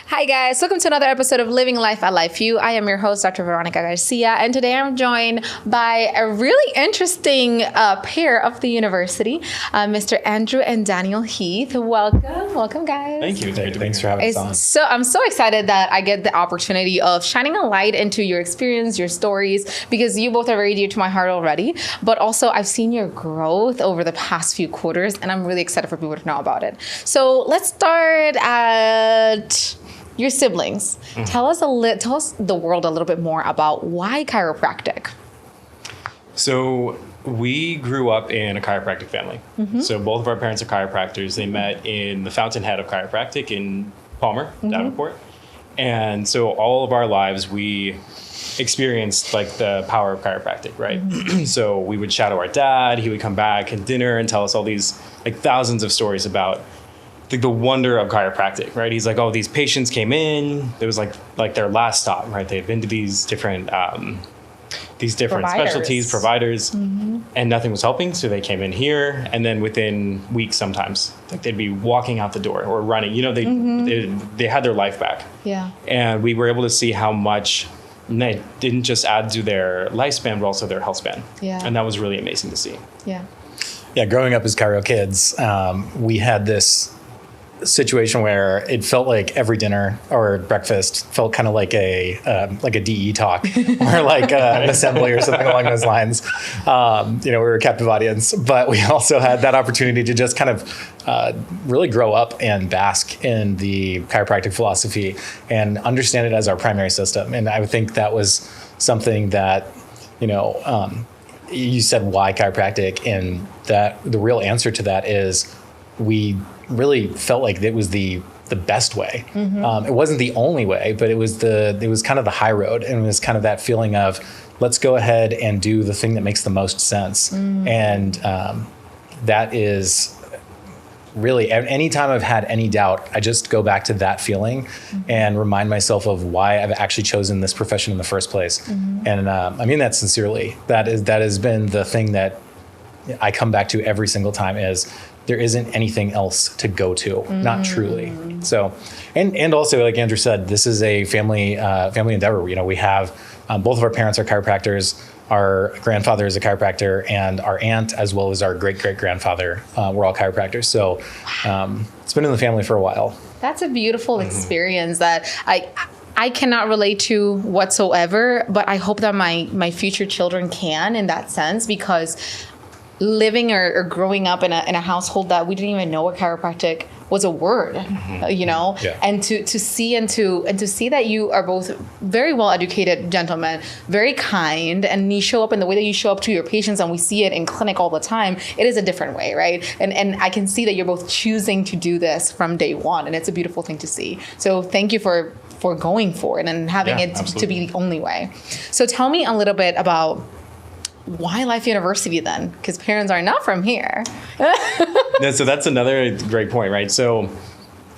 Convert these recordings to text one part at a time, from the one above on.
Hi guys, welcome to another episode of Living Life at Life View. I am your host, Dr. Veronica Garcia, and today I'm joined by a really interesting pair of the university, Mr. Andrew and Daniel Heath. Welcome guys. Thank you. Thanks for having us on. So I'm so excited that I get the opportunity of shining a light into your experience, your stories, because you both are very dear to my heart already, but also I've seen your growth over the past few quarters, and I'm really excited for people to know about it. So let's start at your siblings. Tell us the world a little bit more about why chiropractic. So we grew up in a chiropractic family. So both of our parents are chiropractors. They met in the fountainhead of chiropractic in Palmer, Davenport. And so all of our lives we experienced like the power of chiropractic, right? So we would shadow our dad. He would come back at dinner and tell us all these like thousands of stories about the wonder of chiropractic, right? He's like, oh, these patients came in. It was like their last stop, right? They had been to these different specialties, providers, and nothing was helping. So they came in here, and then within weeks, sometimes like they'd be walking out the door or running. You know, they had their life back. Yeah. And we were able to see how much they didn't just add to their lifespan, but also their health span. Yeah. And that was really amazing to see. Yeah. Yeah, growing up as chiro kids, we had this situation where it felt like every dinner or breakfast felt kind of like a DE talk or like an assembly or something along those lines. We were a captive audience, but we also had that opportunity to just kind of really grow up and bask in the chiropractic philosophy and understand it as our primary system. And I would think that was something that, you said why chiropractic, and that the real answer to that is we really felt like it was the best way. It wasn't the only way, but it was kind of the high road, and it was kind of that feeling of let's go ahead and do the thing that makes the most sense. And that is really, anytime I've had any doubt, I just go back to that feeling and remind myself of why I've actually chosen this profession in the first place. And I mean that sincerely. That has been the thing that I come back to every single time is there isn't anything else to go to, not truly. So, and also, like Andrew said, this is a family endeavor. We have both of our parents are chiropractors. Our grandfather is a chiropractor, and our aunt, as well as our great-great-grandfather, were all chiropractors. So it's been in the family for a while. That's a beautiful experience that I cannot relate to whatsoever, but I hope that my future children can in that sense, because living or growing up in a household that we didn't even know what chiropractic was a word, and to see that you are both very well educated gentlemen, very kind, and you show up in the way that you show up to your patients, and we see it in clinic all the time. It is a different way, right? And I can see that you're both choosing to do this from day one, and it's a beautiful thing to see. So thank you for going for it and having it to be the only way. So tell me a little bit about why Life University then? Because parents are not from here. So that's another great point, right? So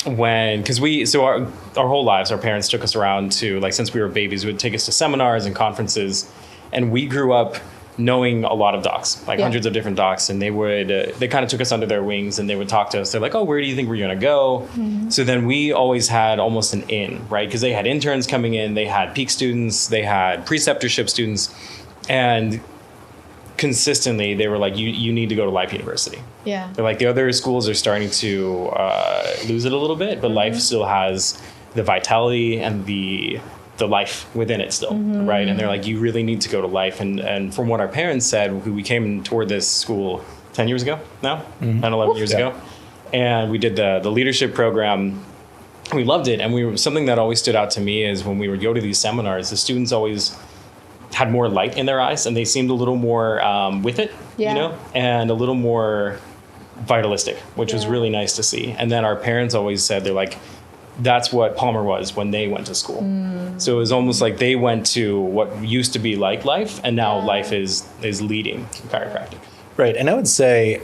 our whole lives, our parents took us around to, like, since we were babies, would take us to seminars and conferences, and we grew up knowing a lot of docs, hundreds of different docs, and they kind of took us under their wings, and they would talk to us. They're like, oh, where do you think we're going to go? So then we always had almost an in, right? Because they had interns coming in, they had peak students, they had preceptorship students, and consistently they were like, you need to go to Life University. Yeah. They're like, the other schools are starting to lose it a little bit, but Life still has the vitality and the life within it still, right? And they're like, you really need to go to Life. And from what our parents said, we came and toured this school 10 years ago now, 10, 11 years ago. And we did the leadership program. We loved it. And something that always stood out to me is when we would go to these seminars, the students always had more light in their eyes, and they seemed a little more with it, and a little more vitalistic, which was really nice to see. And then our parents always said, they're like, that's what Palmer was when they went to school. So it was almost like they went to what used to be like Life, and now Life is leading chiropractic. Right. And I would say,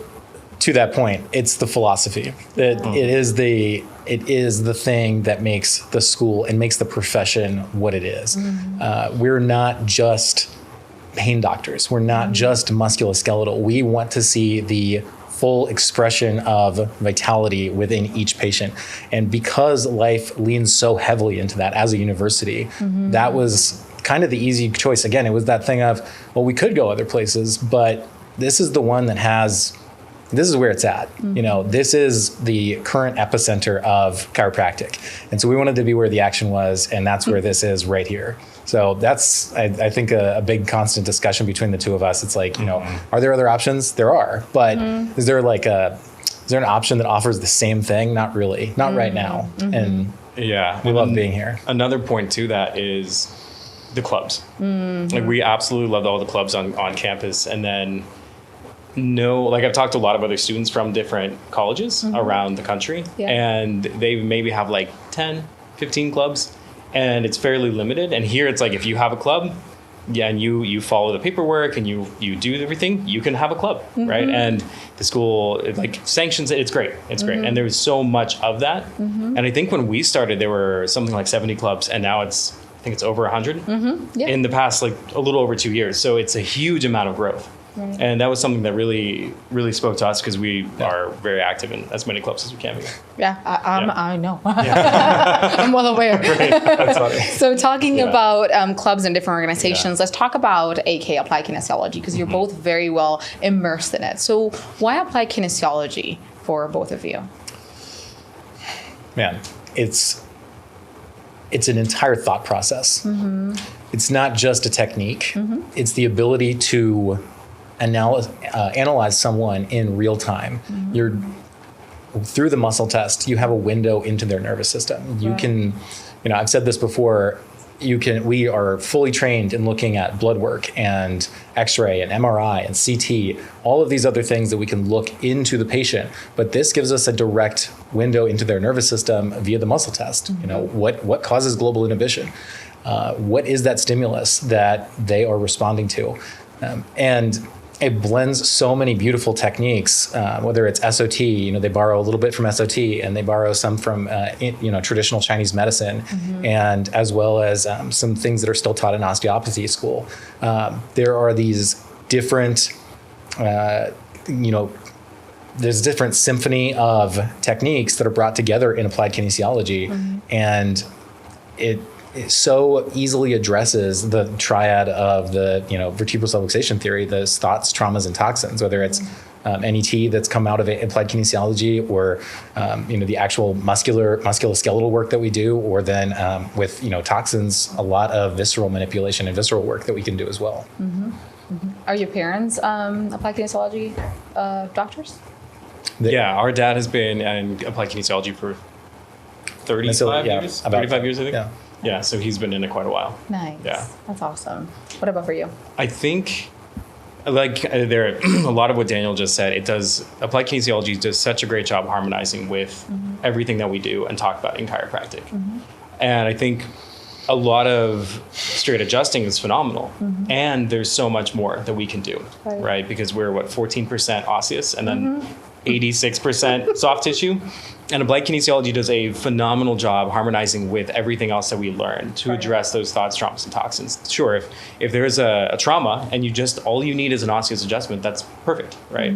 to that point, it's the philosophy. It is the thing that makes the school and makes the profession what it is. We're not just pain doctors. We're not just musculoskeletal. We want to see the full expression of vitality within each patient. And because Life leans so heavily into that as a university, that was kind of the easy choice. Again, it was that thing of, well, we could go other places, but this is the one that this is where it's at. This is the current epicenter of chiropractic. And so we wanted to be where the action was, and that's where this is right here. So that's, I think, a big constant discussion between the two of us. It's like, are there other options? There are, but is there an option that offers the same thing? Not really, not right now. And we love being here. Another point to that is the clubs. Like, we absolutely loved all the clubs on campus. And then I've talked to a lot of other students from different colleges around the country, and they maybe have like 10, 15 clubs, and it's fairly limited. And here it's like, if you have a club, and you follow the paperwork and you do everything, you can have a club, right? And the school sanctions it. It's great. Great. And there's so much of that. And I think when we started, there were something like 70 clubs, and now I think it's over 100 in the past, like a little over 2 years. So it's a huge amount of growth. Right. And that was something that really, really spoke to us, because we are very active in as many clubs as we can be. Yeah, I know. I'm well aware. Right. That's funny. So talking about clubs and different organizations, let's talk about AK, Applied Kinesiology, because you're both very well immersed in it. So why Applied Kinesiology for both of you? Man, it's an entire thought process. It's not just a technique. It's the ability to analyze someone in real time. Through the muscle test, you have a window into their nervous system. You can, I've said this before, we are fully trained in looking at blood work and X-ray and MRI and CT, all of these other things that we can look into the patient. But this gives us a direct window into their nervous system via the muscle test. What causes global inhibition? What is that stimulus that they are responding to? And it blends so many beautiful techniques, whether it's SOT, they borrow a little bit from SOT, and they borrow some from, traditional Chinese medicine, and as well as some things that are still taught in osteopathy school. There are these different, there's a different symphony of techniques that are brought together in applied kinesiology, and it so easily addresses the triad of the vertebral subluxation theory, those thoughts, traumas, and toxins, whether it's NET that's come out of applied kinesiology, or the actual musculoskeletal work that we do, or then with toxins, a lot of visceral manipulation and visceral work that we can do as well. Are your parents applied kinesiology doctors? Our dad has been in applied kinesiology for 35 years, 35 years, I think. Yeah, so he's been in it quite a while. Nice. Yeah. That's awesome. What about for you? I think, there a lot of what Daniel just said, applied kinesiology does such a great job harmonizing with everything that we do and talk about in chiropractic. And I think a lot of straight adjusting is phenomenal. And there's so much more that we can do, right? Because we're 14% osseous, and then 86% soft tissue. And applied kinesiology does a phenomenal job harmonizing with everything else that we learn to address those thoughts, traumas, and toxins. Sure, if there's a trauma and all you need is an osseous adjustment, that's perfect, right?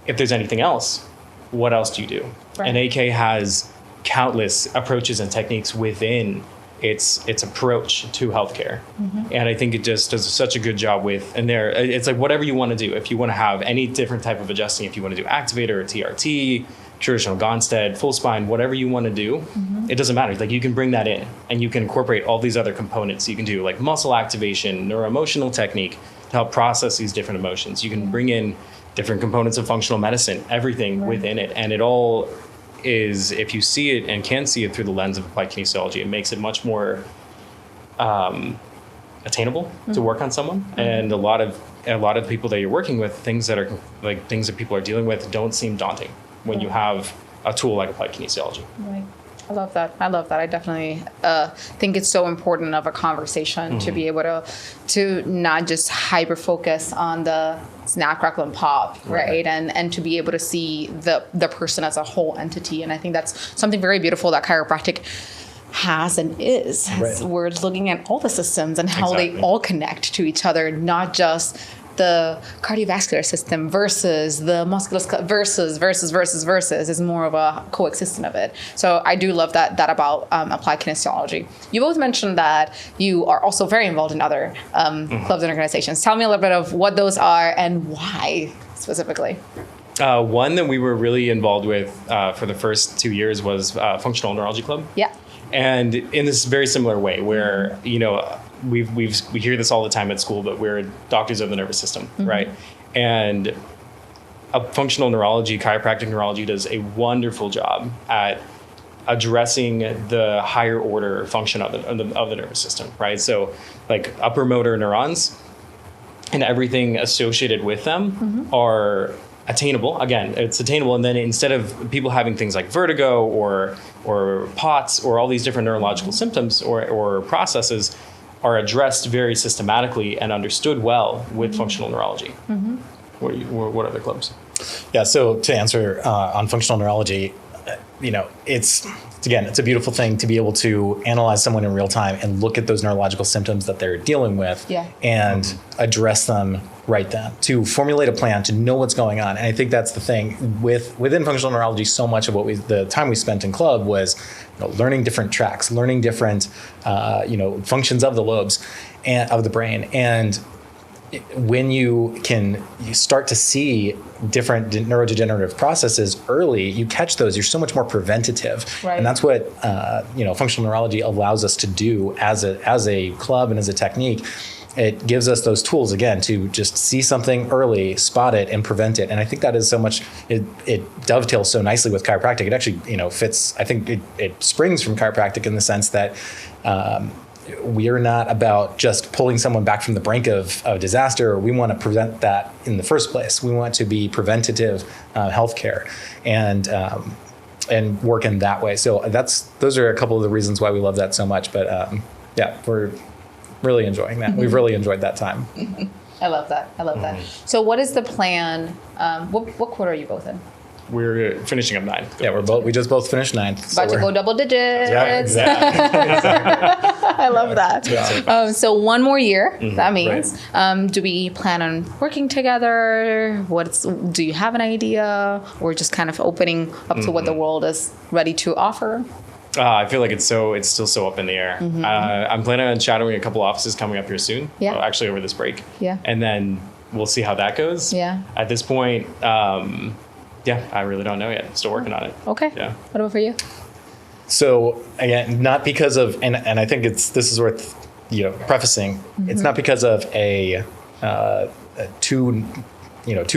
If there's anything else, what else do you do? And AK has countless approaches and techniques within its approach to healthcare. And I think it just does such a good job it's like whatever you want to do. If you want to have any different type of adjusting, if you want to do activator or TRT, traditional Gonstead, full spine, whatever you want to do, it doesn't matter. Like, you can bring that in and you can incorporate all these other components. You can do like muscle activation, neuroemotional technique to help process these different emotions. You can bring in different components of functional medicine, everything within it. And it all is, if you see it and can see it through the lens of applied kinesiology, it makes it much more attainable to work on someone. And a lot of the people that you're working with, things that people are dealing with don't seem daunting when you have a tool like applied kinesiology. Right. I love that. I definitely think it's so important of a conversation to be able to not just hyper focus on the snap, crackle, and pop, right? And to be able to see the person as a whole entity. And I think that's something very beautiful that chiropractic has and is. We're looking at all the systems and how they all connect to each other, not just the cardiovascular system versus the musculoskeletal versus is more of a coexistence of it. So I do love that about applied kinesiology. You both mentioned that you are also very involved in other clubs and organizations. Tell me a little bit of what those are and why specifically. One that we were really involved with for the first 2 years was Functional Neurology Club. Yeah. And in this very similar way, where we hear this all the time at school, but we're doctors of the nervous system, right? And a functional neurology, chiropractic neurology, does a wonderful job at addressing the higher order function of the nervous system, right? So, like upper motor neurons and everything associated with them are attainable. Again, it's attainable, and then instead of people having things like vertigo or POTS or all these different neurological symptoms or processes are addressed very systematically and understood well with functional neurology. What other clubs? Yeah, so to answer on functional neurology, it's a beautiful thing to be able to analyze someone in real time and look at those neurological symptoms that they're dealing with and address them right then, to formulate a plan, to know what's going on. And I think that's the thing within functional neurology. So much of the time we spent in club was learning different tracks, learning different functions of the lobes and of the brain. And when you start to see different neurodegenerative processes early, you catch those, you're so much more preventative. Right. And that's what functional neurology allows us to do as a club and as a technique. It gives us those tools, again, to just see something early, spot it, and prevent it. And I think that is so much, it dovetails so nicely with chiropractic. It actually fits, I think it springs from chiropractic in the sense that we are not about just pulling someone back from the brink of disaster. We want to prevent that in the first place. We want to be preventative healthcare and work in that way. So those are a couple of the reasons why we love that so much. But we're really enjoying that. We've really enjoyed that time. I love that. So what is the plan? What quarter are you both in? We're finishing up 9. Yeah, we just both finished 9th. About to go double digits. Yeah, exactly. I love that. Yeah. So one more year, that means. Right. Do we plan on working together? Do you have an idea? Or just kind of opening up to what the world is ready to offer? I feel like it's still so up in the air. I'm planning on shadowing a couple offices coming up here soon. Yeah. Actually, over this break. Yeah. And then we'll see how that goes. Yeah. At this point, I really don't know yet. Still working on it. Okay. Yeah. What about for you? So again, not because of, and I think this is worth prefacing. It's not because of too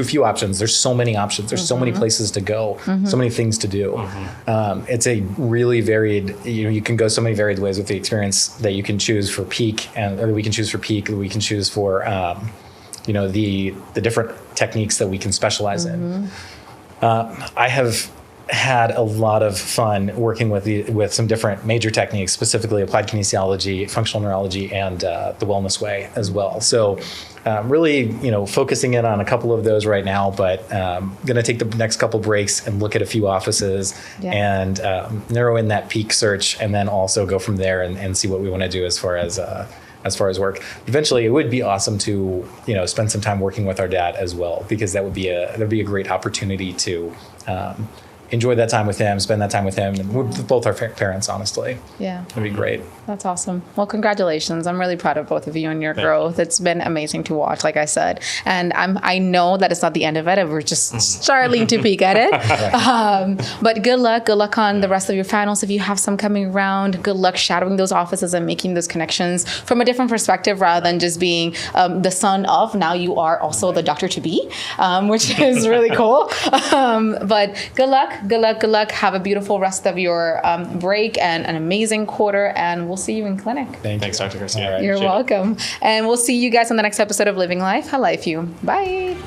few options. There's so many options. There's so many places to go. So many things to do. It's a really varied. You can go so many varied ways with the experience that you can choose for peak, or we can choose for peak. We can choose for the different techniques that we can specialize in. I have had a lot of fun working with some different major techniques, specifically applied kinesiology, functional neurology, and the wellness way as well. So really, focusing in on a couple of those right now, but going to take the next couple breaks and look at a few offices and narrow in that peak search, and then also go from there and see what we want to do as far as work. Eventually, it would be awesome to spend some time working with our dad as well, because that would be a great opportunity to enjoy that time with him, spend that time with him, and with both our parents, honestly. Yeah. It'd be great. That's awesome. Well, congratulations. I'm really proud of both of you and your growth. It's been amazing to watch, like I said. And I know that it's not the end of it. We're just starting to peek at it. But good luck. Good luck on the rest of your finals if you have some coming around. Good luck shadowing those offices and making those connections from a different perspective rather than just being the son of. Now you are also the doctor to be, which is really cool. But good luck. Good luck. Have a beautiful rest of your break and an amazing quarter. And we'll see you in clinic. Thanks, Dr. Garcia. You're welcome. And we'll see you guys on the next episode of Living Life. How Life You. Bye.